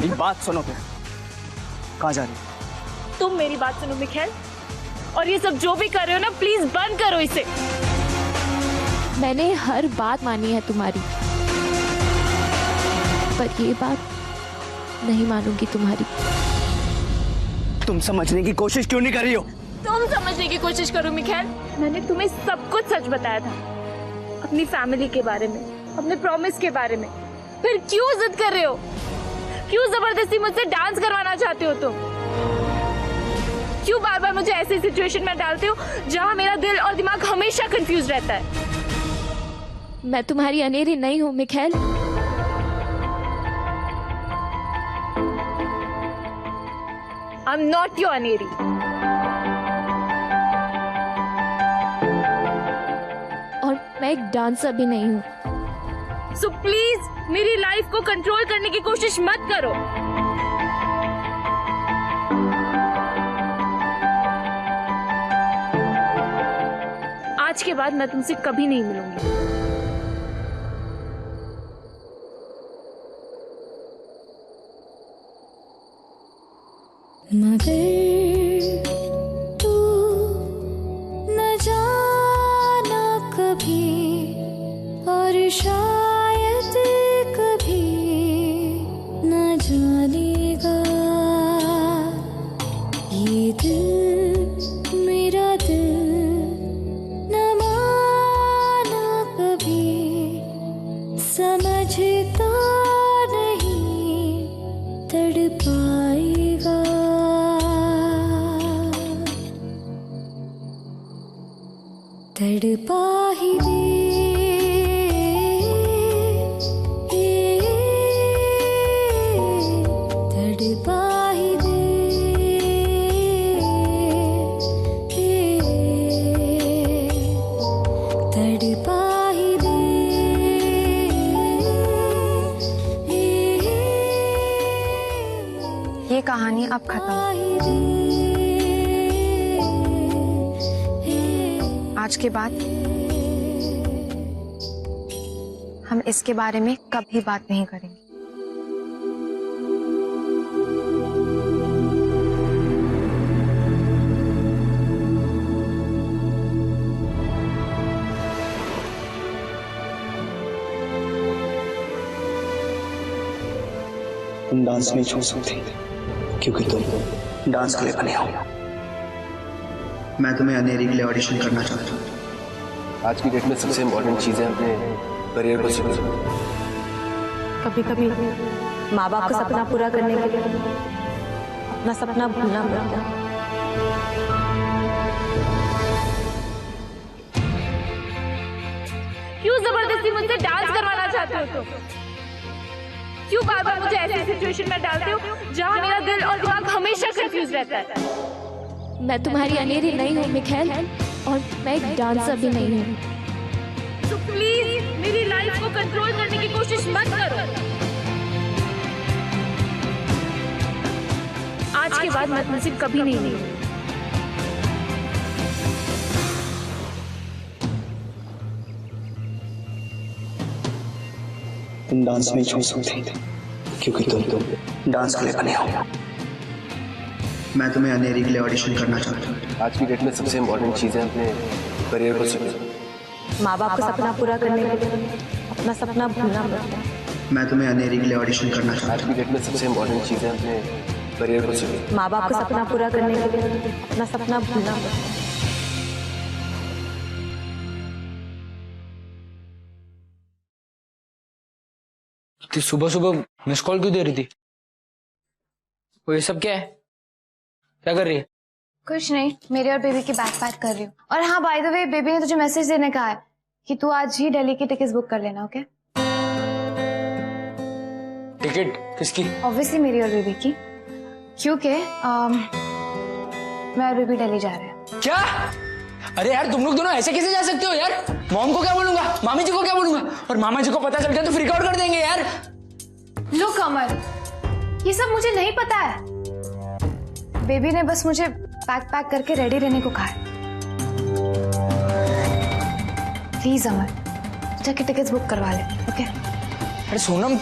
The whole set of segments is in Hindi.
मेरी बात सुनो फिर। कहाँ जा रही हो? तुम मेरी बात सुनो मिखेल, और ये सब जो भी कर रहे हो ना, प्लीज बंद करो इसे। मैंने हर बात मानी है तुम्हारी, पर ये बात नहीं मानूंगी तुम्हारी। तुम समझने की कोशिश क्यों नहीं कर रही हो? तुम समझने की कोशिश करो मिखेल। मैंने तुम्हें सब कुछ सच बताया था, अपनी फैमिली के बारे में, अपने प्रॉमिस के बारे में। फिर क्यों जिद कर रहे हो? क्यों जबरदस्ती मुझसे डांस करवाना चाहते हो तुम? क्यों बार बार मुझे ऐसी सिचुएशन में डालते हो जहां मेरा दिल और दिमाग हमेशा कंफ्यूज रहता है? मैं तुम्हारी अनेरी नहीं हूं Michelle. I am not your Aneri. और मैं एक डांसर भी नहीं हूं। सो प्लीज मेरी लाइफ को कंट्रोल करने की कोशिश मत करो। आज के बाद मैं तुमसे कभी नहीं मिलूंगी। मगर तू न जाना कभी, और शायद कभी न जानेगा ये दिल, मेरा दिल न माना कभी, समझता नहीं तड़पाएगा, तड़पा ही दे, तड़पा ही दे, तड़पा ही दे। ये कहानी अब खत्म। आज के बाद हम इसके बारे में कभी बात नहीं करेंगे। तुम डांस नहीं छोड़ सकती क्योंकि तुम डांस के लिए बने हो। मैं तुम्हें अनेरी के लिए ऑडिशन करना चाहता हूँ। आज की डेट में सबसे इम्पोर्टेंट चीज़ है अपने करियर को सुनना। कभी कभी माँ बाप का सपना पूरा करने के लिए अपना सपना भूलना पड़ता है। क्यों जबरदस्ती मुझसे डांस करवाना चाहते हो तुम? क्यों बार बार मुझे ऐसी सिचुएशन में डालते हो जहां मेरा दिल और दिमाग हमेशा कंफ्यूज रहता है? मैं तुम्हारी अनेरी नहीं हूं मिखेल, और मैं एक डांसर भी नहीं हूं। तो प्लीज मेरी लाइफ को कंट्रोल करने की कोशिश मत करो। आज के बाद मैं तुमसे कभी नहीं मिलूंगी। तुम डांस नहीं छोड़ सकती क्योंकि तुम डांस के लिए बने हो। मैं तुम्हें अनेरी के लिए ऑडिशन करना चाहता हूँ। आज की डेट में सबसे इम्पोर्टेंट चीज़ है अपने करियर को सुनना। माँ बाप का सपना पूरा करने के लिए अपना सपना भूलना पड़ता है। मैं तुम्हें अनेरी के लिए ऑडिशन करना चाहता आज की डेट में सबसे इम्पोर्टेंट चीज़ है अपने करियर को सुनना। माँ बाप का सपना पूरा करने के लिए अपना सपना भूलना पड़ता है। सुबह सुबह मिस कॉल क्यों दे रही थी? वो ये सब क्या है? क्या कर रही है? कुछ नहीं, मेरे और बेबी की बैग पैक कर रही हूँ। और हाँ, बाय द वे, बेबी ने तुझे मैसेज देने कहा है कि तू आज ही दिल्ली की टिकट्स बुक कर लेना। ओके? टिकट किसकी? ऑब्वियसली मेरी और बेबी की, क्योंकि मैं और बेबी दिल्ली जा रहे हैं। क्या? अरे यार, तुम लोग दोनों ऐसे कैसे जा सकते हो यार? मॉम को क्या बोलूंगा, मामी जी को क्या बोलूंगा, और मामा जी को पता चल गया तो फ्रीक आउट कर देंगे यार। लुक अमर, ये सब मुझे नहीं पता है। बेबी ने बस मुझे पैक करके रेडी रहने को कहा है। प्लीज अमर, जाके टिकट्स बुक करवा ले। ओके? अरे सोनम,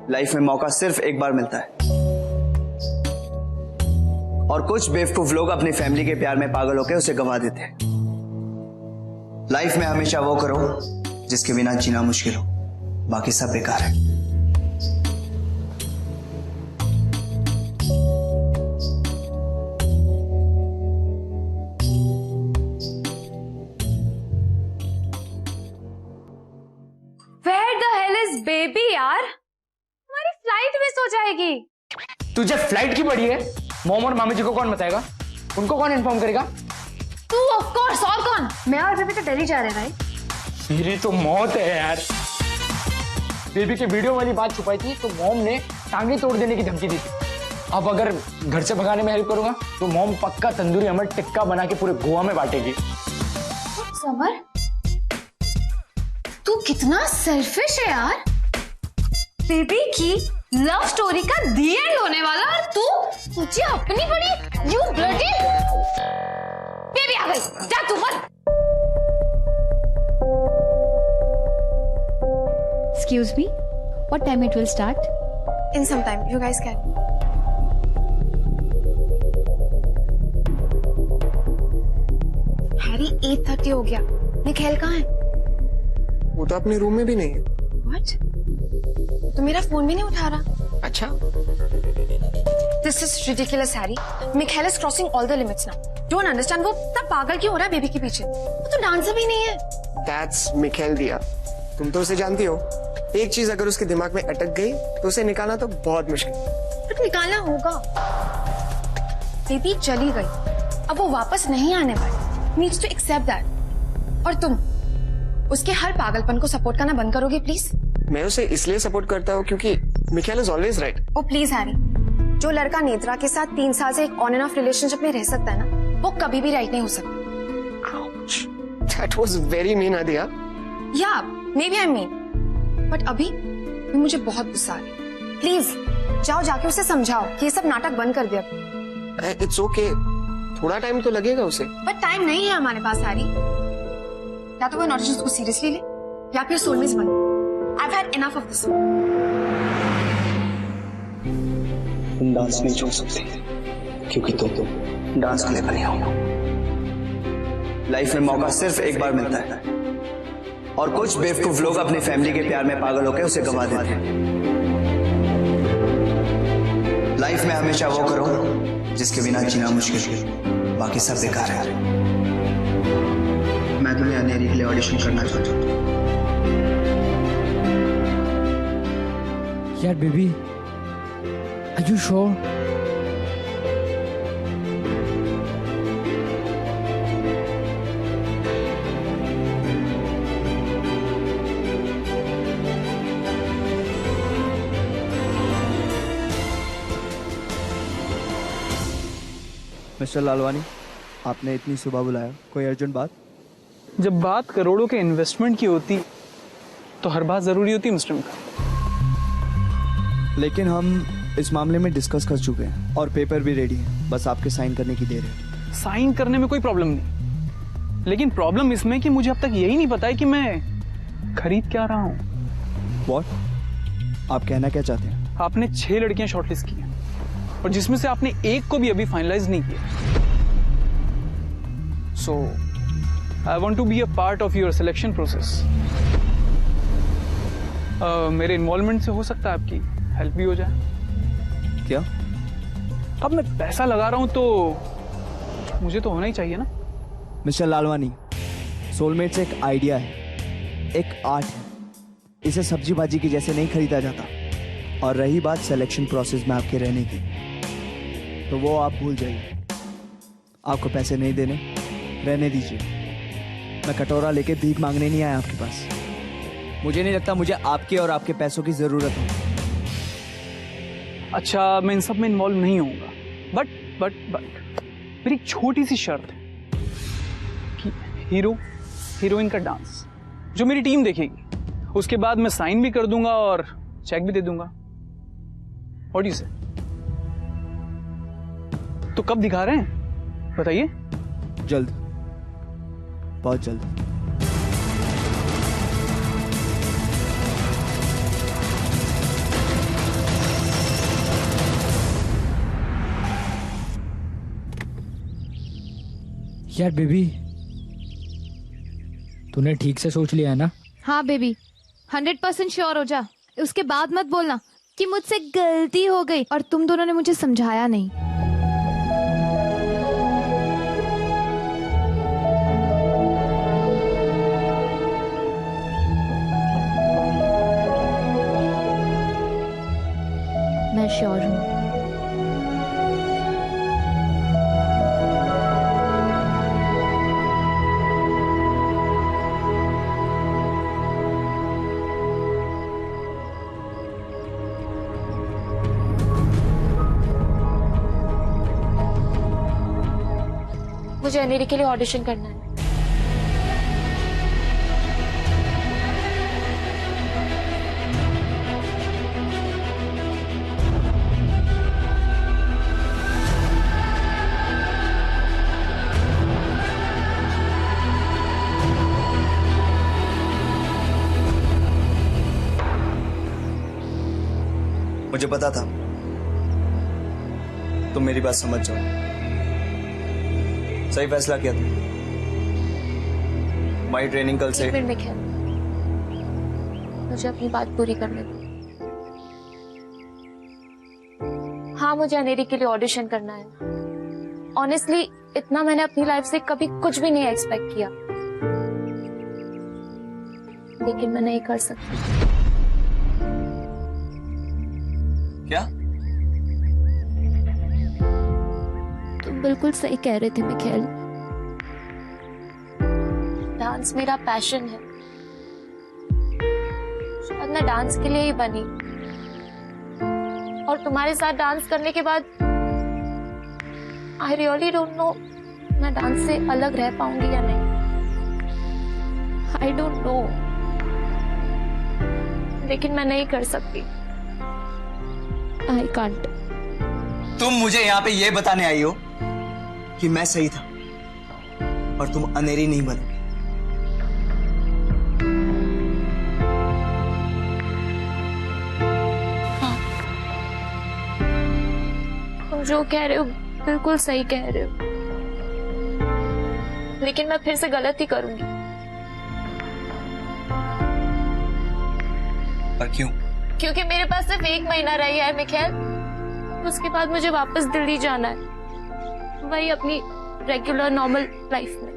लाइफ में मौका सिर्फ एक बार मिलता है, और कुछ बेवकूफ लोग अपनी फैमिली के प्यार में पागल होकर उसे गंवा देते हैं। लाइफ में हमेशा वो करो जिसके बिना जीना मुश्किल हो, बाकी सब बेकार है। Where the hell is baby यार? हमारी फ्लाइट मिस हो जाएगी। तुझे फ्लाइट की पड़ी है? मॉम और मामी जी को कौन बताएगा? उनको कौन इन्फॉर्म करेगा? तू ऑफ कोर्स, और कौन? मैं और बेबी तो दिल्ली जा रहे हैं भाई। मेरी तो मौत है यार। बेबी की वीडियो वाली बात छुपाई थी तो मॉम ने टांगे तोड़ देने की धमकी दी थी। अब अगर घर से भगाने में हेल्प करूंगा तो मॉम पक्का तंदूरी अमर टिक्का बना के पूरे गोवा में बांटेगी। समर, तू कितना सेल्फिश है यार। बेबी की लव स्टोरी का दी एंड होने वाला और तुझे अपनी बड़ी यू ब्लडी। बेबी आ गई, जा तू मत। Excuse me, what time it will start? In some time, you guys can. Harry 8:30 हो गया। निखिल कहाँ है? वो तो अपने रूम में भी नहीं है। What? तो मेरा फोन भी नहीं उठा रहा। अच्छा, This is ridiculous, Harry. Mikhail is crossing all the limits now. Don't understand. वो इतना पागल क्यों हो रहा है बेबी के पीछे? वो तो डांसर भी नहीं है। That's मिखेल दिया। तुम तो उसे जानती हो। एक चीज अगर उसके दिमाग में अटक गई तो उसे निकालना तो बहुत मुश्किल। बट निकालना होगा। बेबी चली गई, अब वो वापस नहीं आने वाली। Needs to accept that. और तुम उसके हर पागलपन को सपोर्ट करना बंद करोगे प्लीज? मैं उसे इसलिए सपोर्ट करता हूँ क्योंकि Mikhail is always right. Oh please Harry, जो लड़का नेत्रा के साथ 3 साल से एक ऑन एंड ऑफ रिलेशनशिप में रह सकता है ना, वो कभी भी राइट नहीं हो सकता। That was very mean, Adia. या maybe I mean, but अभी मुझे बहुत गुस्सा आ रहा है। प्लीज जाओ, जाके उसे समझाओ कि ये सब नाटक बंद कर दे अब। It's okay. थोड़ा टाइम तो लगेगा उसे। बट टाइम नहीं है हमारे पास हैरी। या तो वो नॉटिस को सीरियसली ले या फिर सोलमेट्स बन। I've had enough of this. तुम डांस नहीं छोड़ सकते क्योंकि तुम डांस के लिए बने हो। लाइफ में मौका सिर्फ एक बार मिलता है, और कुछ बेवकूफ लोग अपनी फैमिली के प्यार में पागल होकर उसे गंवा देते हैं। लाइफ में हमेशा वो करो जिसके बिना जीना मुश्किल, बाकी सब बेकार है। मैं तुम्हें अनेरी के लिए ऑडिशन करना चाहता हूँ। यार baby, are you sure? Mister Lalwani, आपने इतनी सुबह बुलाया, कोई अर्जेंट बात? जब बात करोड़ों के इन्वेस्टमेंट की होती तो हर बात जरूरी होती मिस्टर मिका। लेकिन हम इस मामले में डिस्कस कर चुके हैं और पेपर भी रेडी है, बस आपके साइन करने की देर है। साइन करने में कोई प्रॉब्लम नहीं, लेकिन प्रॉब्लम इसमें कि मुझे अब तक यही नहीं पता है कि मैं खरीद क्या रहा हूँ। व्हाट? आप कहना क्या चाहते हैं? आपने 6 लड़कियां शॉर्टलिस्ट की हैं और जिसमें से आपने एक को भी अभी फाइनलाइज नहीं किया। So I want to be a part of your selection process. मेरे इन्वॉल्वमेंट से हो सकता है आपकी हेल्प भी हो जाए। क्या? अब मैं पैसा लगा रहा हूं तो मुझे तो होना ही चाहिए ना। मिस्टर लालवानी, सोलमेट्स एक आइडिया है, एक आर्ट है, इसे सब्जी भाजी की जैसे नहीं खरीदा जाता। और रही बात सिलेक्शन प्रोसेस में आपके रहने की, तो वो आप भूल जाइए। आपको पैसे नहीं देने, रहने दीजिए। मैं कटोरा लेके भीख मांगने नहीं आया आपके पास। मुझे नहीं लगता मुझे आपके और आपके पैसों की जरूरत है। अच्छा, मैं इन सब में इन्वॉल्व नहीं होऊंगा, बट मेरी एक छोटी सी शर्त है कि हीरोइन का डांस जो मेरी टीम देखेगी, उसके बाद मैं साइन भी कर दूंगा और चेक भी दे दूंगा। व्हाट डू यू से? तो कब दिखा रहे हैं बताइए? जल्द, बहुत जल्द। यार बेबी, तूने ठीक से सोच लिया है ना? हाँ बेबी, 100% श्योर हो जा। उसके बाद मत बोलना कि मुझसे गलती हो गई और तुम दोनों ने मुझे समझाया नहीं। मैं श्योर हूँ। मुझे अनेरी के लिए ऑडिशन करना है। मुझे पता था तुम मेरी बात समझ जाओ। सही फैसला किया तुमने। माई ट्रेनिंग कल से। एक मिनट में ख्याल, मुझे अपनी बात पूरी करने दो। हाँ, मुझे अनेरी के लिए ऑडिशन करना है। ऑनेस्टली इतना मैंने अपनी लाइफ से कभी कुछ भी नहीं एक्सपेक्ट किया, लेकिन मैं नहीं कर सकती। क्या? तुम बिल्कुल सही कह रहे थे मिखेल। डांस मेरा पैशन है। शायद मैं डांस के लिए ही बनी, और तुम्हारे साथ डांस करने के बाद आई रियली डोंट नो मैं डांस से अलग रह पाऊंगी या नहीं। आई डोंट नो, लेकिन मैं नहीं कर सकती। I can't. तुम मुझे यहाँ पे ये बताने आई हो कि मैं सही था और तुम अनेरी नहीं बने। हाँ, तुम जो कह रहे हो बिल्कुल सही कह रहे हो, लेकिन मैं फिर से गलत ही करूंगी। पर क्यों? क्योंकि मेरे पास सिर्फ 1 महीना रह गया है मिखेल। उसके बाद मुझे वापस दिल्ली जाना है, वही अपनी रेगुलर नॉर्मल लाइफ में।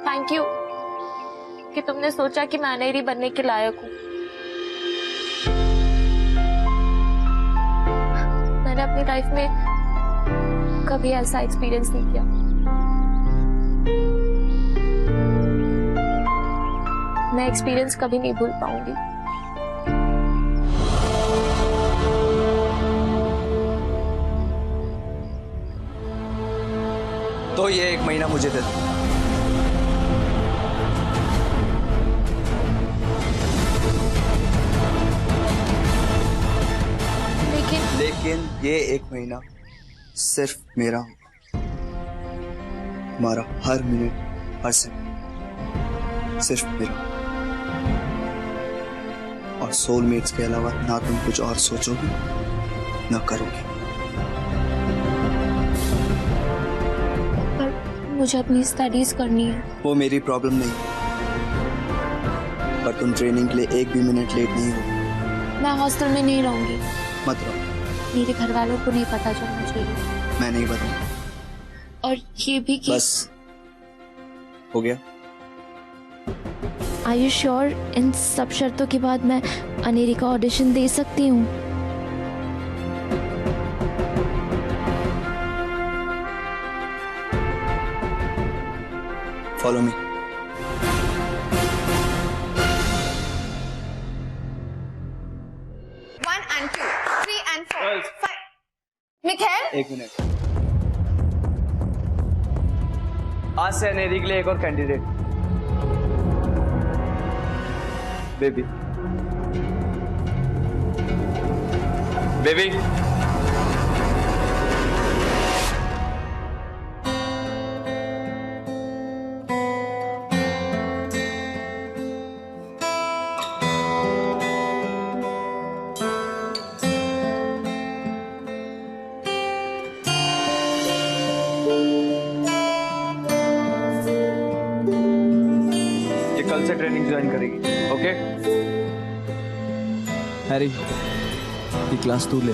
थैंक यू कि तुमने सोचा कि मैं अनेरी बनने के लायक हूँ। मैंने अपनी लाइफ में कभी ऐसा एक्सपीरियंस नहीं किया। मैं एक्सपीरियंस कभी नहीं भूल पाऊंगी। तो ये 1 महीना मुझे दे दो। लेकिन ये 1 महीना सिर्फ मेरा हो। हमारा हर मिनट, हर सेकंड सिर्फ मेरा। और सोलमेट्स के अलावा ना तुम कुछ और सोचोगी ना करोगी। पर मुझे अपनी स्टडीज करनी है। वो मेरी प्रॉब्लम नहीं, पर तुम ट्रेनिंग के लिए 1 भी मिनट लेट नहीं हो। मैं हॉस्टल में नहीं रहूंगी। मत रहो। मेरे घर वालों को नहीं पता चलना चाहिए। मैं नहीं बताऊंगा। और ये भी कि बस हो गया। Are you sure इन सब शर्तों के बाद मैं अनेरी का ऑडिशन दे सकती हूँ? Follow me. Michelle, 1 minute. आज से अनेरी के लिए एक और कैंडिडेट। बेबी। बेबी। ये कल से ट्रेनिंग ज्वाइन करेगी, ओके? हैरी, ये क्लास तू ले।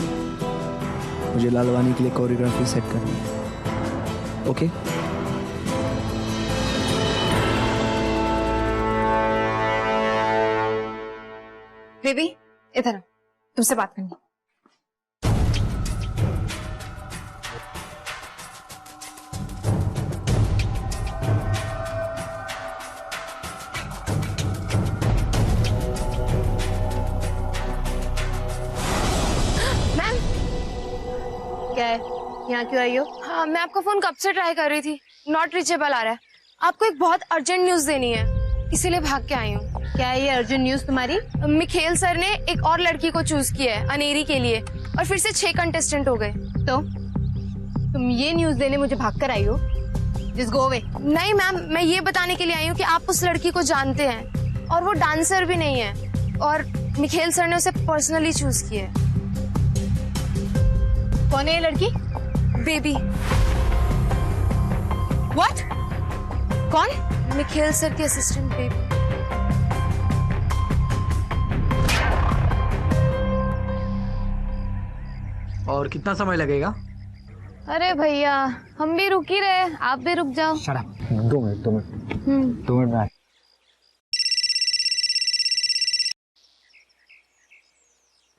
मुझे लालवानी के लिए कोरियोग्राफी सेट करनी है, ओके? बेबी इधर आओ, तुमसे बात करनी। क्या है, यहाँ क्यों आई हो? हाँ, मैं आपका फोन कब से ट्राई कर रही थी, नॉट रीचेबल आ रहा है। आपको एक बहुत अर्जेंट न्यूज देनी है, इसीलिए भाग के आई हूँ। क्या है ये अर्जेंट न्यूज तुम्हारी? मिखेल सर ने एक और लड़की को चूज किया है अनेरी के लिए, और फिर से 6 कंटेस्टेंट हो गए। तो तुम ये न्यूज देने मुझे भाग कर आई हो? जिस गो अवे। नहीं मैम, मैं ये बताने के लिए आई हूँ कि आप उस लड़की को जानते हैं, और वो डांसर भी नहीं है, और मिखेल सर ने उसे पर्सनली चूज किया है। कौन है ये लड़की? बेबी। व्हाट? कौन? मिखेल सर की असिस्टेंट बेबी। और कितना समय लगेगा? अरे भैया, हम भी रुक ही रहे, आप भी रुक जाओ। Shut up. 2 मिनट। 2 मिनट में।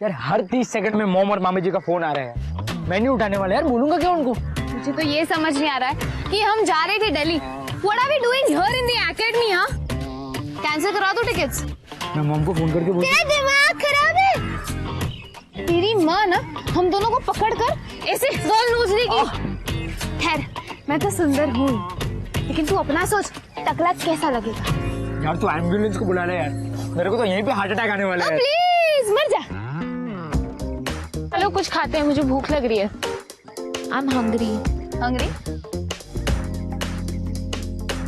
यार हर 30 सेकंड में मॉम और मामी जी का फोन आ रहा है, मैं नहीं उठाने वाला यार, बोलूंगा क्या उनको? मुझे तो ये समझ नहीं आ रहा है कि हम जा रहे थे Delhi. What are we doing here in the academy? हाँ, कैंसिल करा दो टिकट्स। मैं मॉम को फोन करके तेरा दिमाग खराब है। तेरी माँ ना हम दोनों को पकड़कर ऐसे गोल नोच लेगी। खैर, मैं तो सुंदर हूँ, लेकिन तू अपना सोच, टकला कैसा लगेगा? यार तू एम्बुलेंस को बुला ले यार, मेरे को तो यहीं पे हार्ट अटैक आने वाला है। प्लीज मर जा। चलो कुछ खाते हैं, मुझे भूख लग रही है। I'm hungry. हंगरी?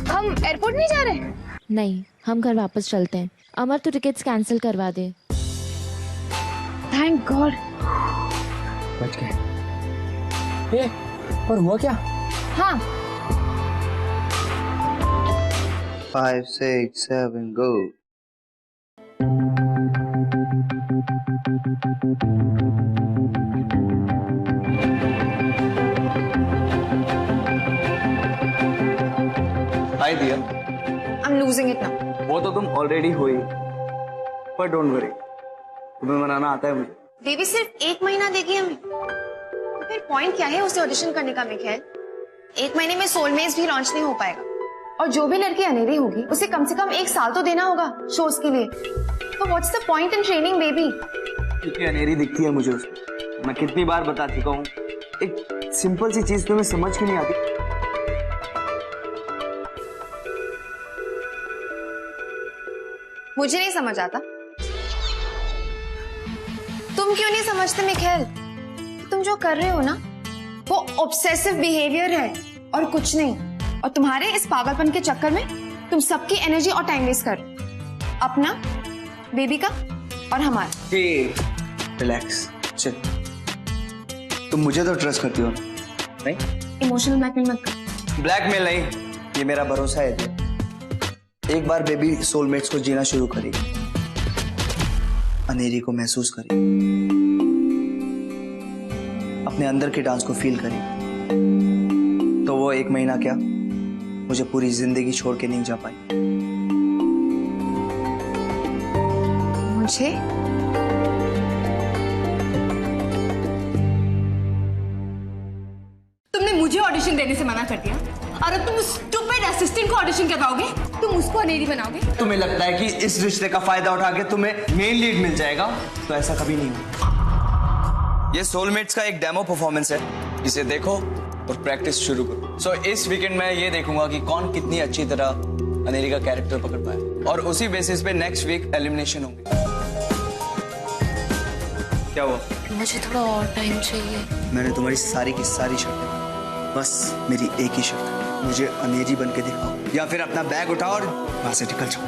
हम एयरपोर्ट नहीं जा रहे? नहीं, हम घर वापस चलते हैं। अमर तू टिकट्स कैंसिल करवा दे। Thank God. बच गए। ये पर हुआ क्या? हाँ, 5, 6, 7, go. हाय दिया। I'm losing it now. वो तो तुम ऑलरेडी हुई, पर डोंट वरी, तुम्हें मनाना आता है मुझे। बेबी सिर्फ 1 महीना देगी हमें, तो फिर पॉइंट क्या है उसे ऑडिशन करने का? मिखेल, 1 महीने में सोलमेट्स भी लॉन्च नहीं हो पाएगा, और जो भी लड़की अनेरी होगी उसे कम से कम 1 साल तो देना होगा शोज के लिए। तो what's the point in training baby? क्योंकि अनेरी दिखती है मुझे उसमें। मैं कितनी बार बता चुका हूँ, एक सिंपल सी चीज तुम्हें समझ क्यों नहीं आती? मुझे नहीं समझ आता, तुम क्यों नहीं समझते मिखेल? तुम जो कर रहे हो ना, वो ऑब्सेसिव बिहेवियर है और कुछ नहीं। और तुम्हारे इस पागलपन के चक्कर में तुम सबकी एनर्जी और टाइम वेस्ट कर, अपना, बेबी का और हमारा। Relax, chill. तुम मुझे तो ट्रस्ट करती हो नहीं? इमोशनल ब्लैकमेल मत कर। ब्लैकमेल नहीं, ये मेरा भरोसा है। एक बार बेबी सोलमेट्स को जीना शुरू करेगी, अनेरी को महसूस करेगी, अपने अंदर के डांस को फील करेगी, तो वो 1 महीना क्या, मुझे पूरी जिंदगी छोड़ के नहीं जा पाई। मुझे? तुमने मुझे ऑडिशन देने से मना कर दिया, और अब तुम उस स्टूपिड असिस्टेंट को ऑडिशन करवाओगे? तुम उसको अनेरी बनाओगे? तुम्हें लगता है कि इस रिश्ते का फायदा उठा के तुम्हें मेन लीड मिल जाएगा? तो ऐसा कभी नहीं होगा। ये सोलमेट्स का एक डेमो परफॉर्मेंस है, इसे देखो और प्रैक्टिस शुरू करो। सो इस वीकेंड मैं ये देखूंगा कि कौन कितनी अच्छी तरह अनेरी का कैरेक्टर पकड़ पाए, और उसी बेसिस पे नेक्स्ट वीक एलिमिनेशन होंगे। क्या हुआ? मुझे थोड़ा और टाइम चाहिए। मैंने तुम्हारी सारी की सारी शर्तें, बस मेरी एक ही शर्त है, मुझे अनेरी बन के दिखाओ, या फिर अपना बैग उठाओ और वहां से निकल जाओ।